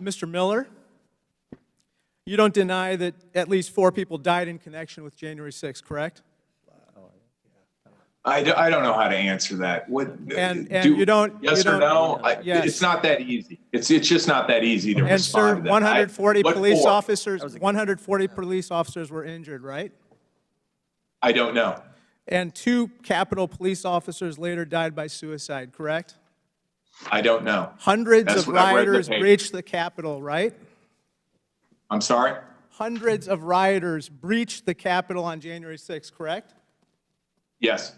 Mr. Miller, you don't deny that at least 4 people died in connection with January 6th, correct? I don't know how to answer that. You don't. Yes or no? Yes. It's not that easy. It's just not that easy to And sir, respond to that. 140 police for? officers. 140 police officers were injured, right? I don't know. And 2 Capitol police officers later died by suicide, correct? I don't know. Hundreds That's of what I read in the rioters paper. breached the Capitol, right? I'm sorry? Hundreds of rioters breached the Capitol on January 6th, correct? Yes.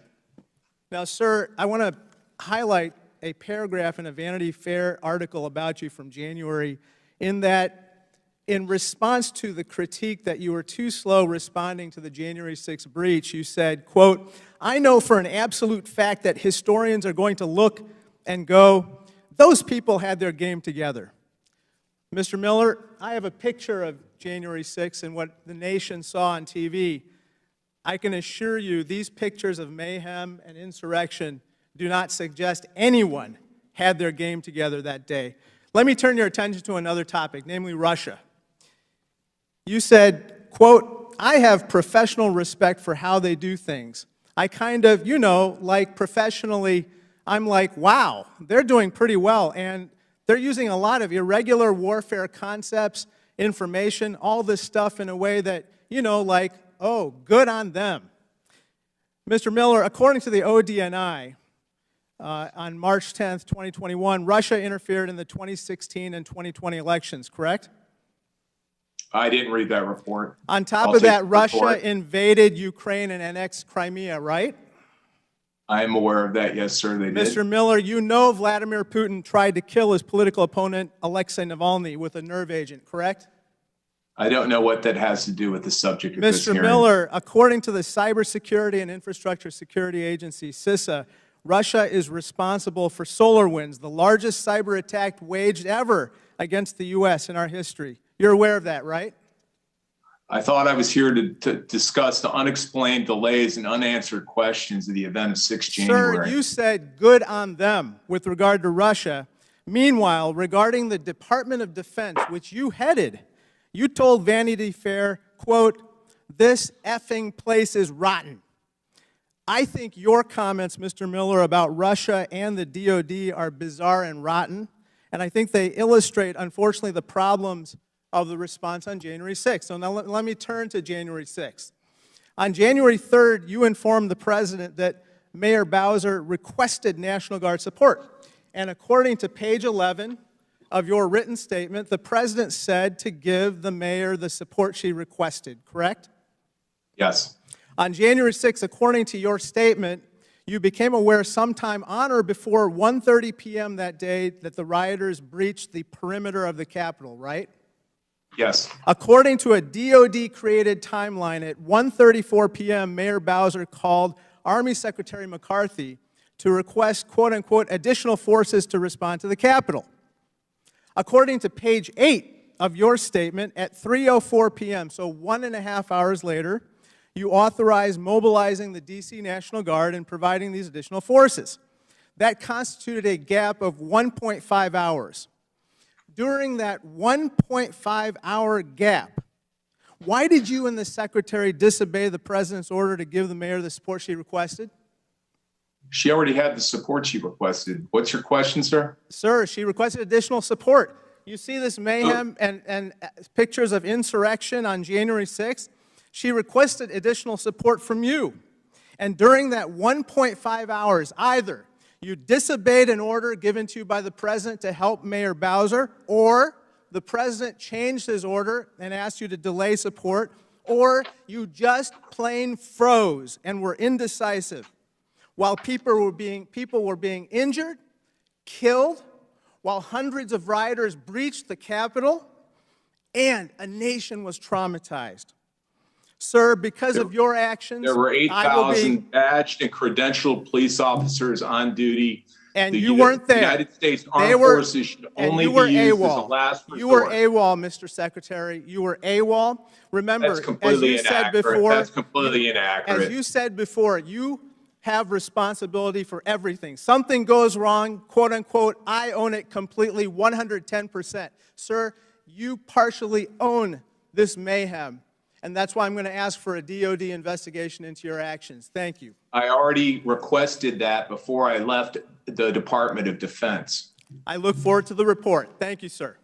Now, sir, I want to highlight a paragraph in a Vanity Fair article about you from January, in that in response to the critique that you were too slow responding to the January 6th breach, you said, quote, "I know for an absolute fact that historians are going to look and go, those people had their game together." Mr. Miller, I have a picture of January 6th and what the nation saw on TV. I can assure you these pictures of mayhem and insurrection do not suggest anyone had their game together that day. Let me turn your attention to another topic, namely Russia. You said, quote, "I have professional respect for how they do things. I kind of, like professionally, I'm like, wow, they're doing pretty well. And they're using a lot of irregular warfare concepts, information, all this stuff in a way that, like, oh, good on them." Mr. Miller, according to the ODNI, on March 10th, 2021, Russia interfered in the 2016 and 2020 elections, correct? I didn't read that report. On top of that, Russia invaded Ukraine and annexed Crimea, right? I am aware of that. Yes, sir, they did. Mr. Miller, you know Vladimir Putin tried to kill his political opponent, Alexei Navalny, with a nerve agent, correct? I don't know what that has to do with the subject of this Mr. hearing. Miller, according to the Cybersecurity and Infrastructure Security Agency, CISA, Russia is responsible for SolarWinds, the largest cyber attack waged ever against the U.S. in our history. You're aware of that, right? I thought I was here to discuss the unexplained delays and unanswered questions of the event of 6 January. Sir, you said good on them with regard to Russia. Meanwhile, regarding the Department of Defense, which you headed, you told Vanity Fair, quote, "This effing place is rotten." I think your comments, Mr. Miller, about Russia and the DOD are bizarre and rotten, and I think they illustrate, unfortunately, the problems of the response on January 6th. So now let me turn to January 6th. On January 3rd, you informed the President that Mayor Bowser requested National Guard support. And according to page 11 of your written statement, the President said to give the mayor the support she requested, correct? Yes. On January 6th, according to your statement, you became aware sometime on or before 1:30 p.m. that day that the rioters breached the perimeter of the Capitol, right? Yes. According to a DOD-created timeline, at 1:34 p.m., Mayor Bowser called Army Secretary McCarthy to request, quote-unquote, additional forces to respond to the Capitol. According to page 8 of your statement, at 3:04 p.m., so 1.5 hours later, you authorized mobilizing the D.C. National Guard and providing these additional forces. That constituted a gap of 1.5 hours. During that 1.5-hour gap, why did you and the Secretary disobey the President's order to give the mayor the support she requested? She already had the support she requested. What's your question, sir? Sir, she requested additional support. You see this mayhem and pictures of insurrection on January 6th? She requested additional support from you. And during that 1.5 hours, either you disobeyed an order given to you by the President to help Mayor Bowser, or the President changed his order and asked you to delay support, or you just plain froze and were indecisive while people were being injured, killed, while hundreds of rioters breached the Capitol, and a nation was traumatized. Sir, because of your actions, there were 8,000 badged and credentialed police officers on duty. And you weren't there. The United States Armed Forces should only be used as a last resort. You were AWOL, Mr. Secretary. You were AWOL. Remember, that's completely as you said inaccurate. Before, that's completely inaccurate. As you said before, you have responsibility for everything. Something goes wrong, quote unquote, I own it completely, 110%. Sir, you partially own this mayhem. And that's why I'm going to ask for a DOD investigation into your actions. Thank you. I already requested that before I left the Department of Defense. I look forward to the report. Thank you, sir.